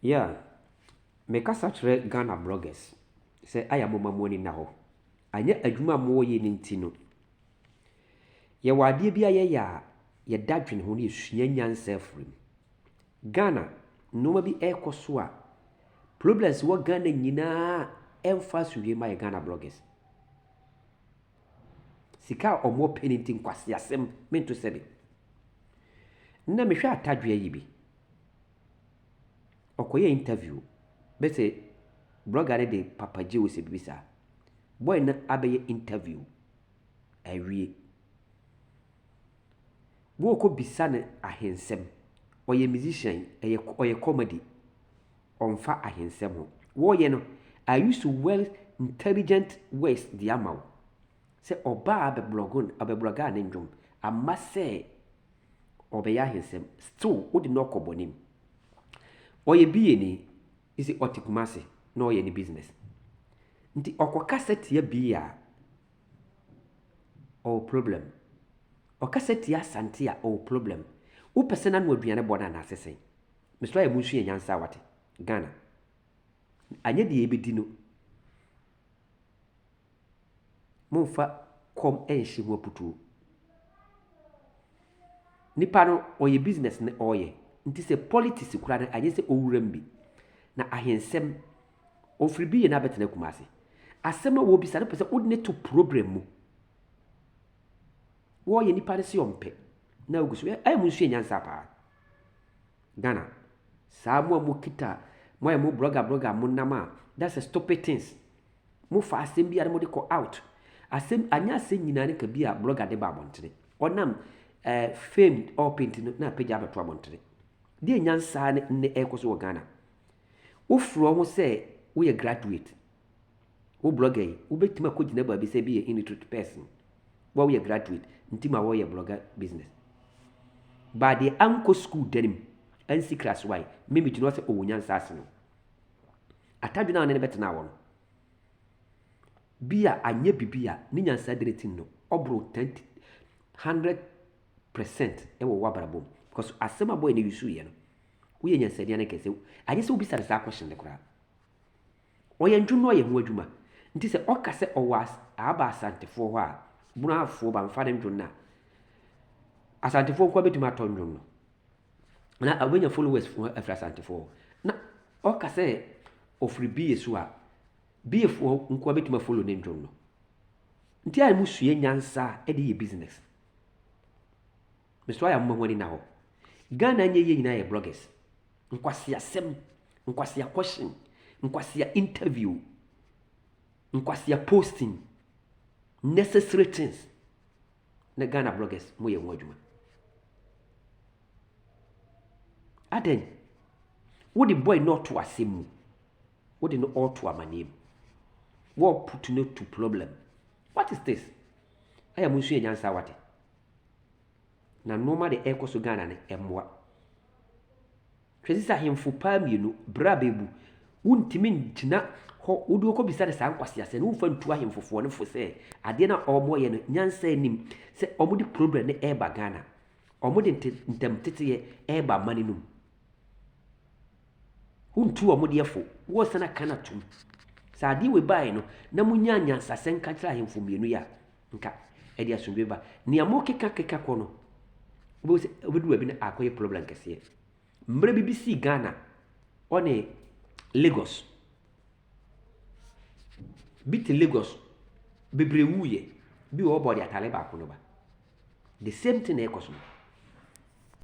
Yeah, mekasa kyerɛ Ghana bloggers sɛ ayɛ moma mu ani na hɔ. Anyɛ adwuma mo yɛ ne nti no. Yɛwɔ adeɛ bi a yɛyɛ a yɛda dwene ho ne yɛsua nyansa afiri mu. Ghana, nneɛma bi ɛrekɔ so a problems wɔ Ghana nyinaa ɛmfa asomdwie ma yɛ Ghana bloggers. Sika a ɔmo pɛ ne nti nkwaseasɛm mento sɛbe. Na mehwɛ atadwea yi bi. Ɔkɔyɛ interview. Bɛsɛ blogger ne de papagye wɔ sɛ bibi saa. Boy na abɛyɛ interview. Awie. Wo kɔ bisa ne ahensɛm. Ɔyɛ musician, ɔyɛ comedy. Ɔmfa ahensɛm ho. Wɔyɛ no, I used to well intelligent ways di ama wo. Sɛ ɔbaa abɛblogger ne ndwom, amma sɛ ɔbɛyɛ ahensɛm. Still, wode no ɔkɔ bɔnim. Ɔyɛ BA ni, isi ɔte Kumasi na ɔyɛ ne business. Nti ɔkɔkasa tia BA a ɔwɔ problem. Ɔkasa tia Asante a ɔwɔ problem. Wopɛ sɛ na no aduane bɔ no anaasɛ sɛn. Mesoro ayɛ mu nso yɛ nyansa wate. Ghana. Anyɛ deɛ yɛbɛdi no. Momfa kɔm ɛnhye ho aputuo. Nipa no ɔyɛ business ne ɔyɛ. Nti sɛ politics kura no anyɛ sɛ ɔwuram bi. Na ahensɛm ɔfiri bi yɛ na abɛtena Kumasi. Asɛm a wɔbisa no pɛ sɛ wode ne to program mu. Wɔyɛ nipa no sɛ ɔmpɛ. Na ogu so ayɛ mu nso yɛ nyansa paa. Ghana. Saa mo a mo kita mo ayɛ mo blogger mo nam a that's a stupid things. Mo fa asɛm bi a mo de kɔ out. Asɛm anya asɛm nyinaa ne ka bi a blogger de ba abɔntere. Ɔnam fame or painting no na apagya abɛto abɔntere. Deɛ nyansa ne ɛkɔ so wɔ Ghana. Wofuro ho sɛ woyɛ graduate. Wo blogger yi, wobɛtumi akɔgyina baabi sɛ bi yɛ illiterate person. Wo woyɛ graduate, nti ma wɔyɛ blogger business. Ba de anko school danim, ansi class y, me gyina hɔ sɛ ɔwɔ nyansa ase no. Atadwe na ne bɛtena wɔ no. Bi a anyɛ bibi a ne nyansa deretin no, ɔboro 100% ɛwɔ wabrabom. Because asɛm a boy ne yusu yɛ no. Woyɛ nyansadeɛ no kɛsɛ. Anyɛ sɛ wobisa ne saa question ne koraa. Ɔyɛ ndwom no ɔyɛ ho adwuma. Nti sɛ ɔka sɛ ɔwɔ aba asantefoɔ hɔ a, bunafoɔ ba mfa ne ndwom no a, asantefoɔ nko bɛtumi atɔ ndwom no. Na abɛnya followers afiri asantefoɔ. Na ɔka sɛ ɔfiri BA so a, BA foɔ nko bɛtumi follow ne ndwom no. Nti a mu sua nyansa de yɛ business. Mesoro ayɛ mma ho ani na hɔ. Ghana nyɛ yɛ nyinaa yɛ bloggers. Nkwasia asɛm, nkwasia question, nkwasia interview, nkwasia posting, necessary things. Na Ghana bloggers mo yɛ ho adwuma. Aden, wode boy not to asɛm mu. Wode no all to amanem. What put no to problem? What is this? I am nso yɛ nyansa wate. Na noma de ɛkɔ so Ghana ne ɛmmoa. Twesi sa hemfo paa mienu bra bebu. Wontimi ngyina hɔ wode kɔ bisa de saa nkwase ase no womfa ntu ahemfofoɔ no fo sɛ adeɛ na ɔmo yɛ no nyansa anim sɛ ɔmo de problem ne ɛba Ghana. Ɔmo de ntam teteyɛ ɛba mane no. Wontu ɔmo de ɛfo wo sana kana tum. Sa adeɛ we bae no na munya nyansa sɛ nka kyerɛ ahemfo mienu ya nka ɛde asomdwe ba. Nea mo keka kɔ no obedu abi na akɔyɛ problem kɛseɛ. Mmerɛ BBC Ghana ɔne Lagos. Biti Lagos bebre wuye bi wo body atale ba ko no ba. The same thing na ɛkɔ so.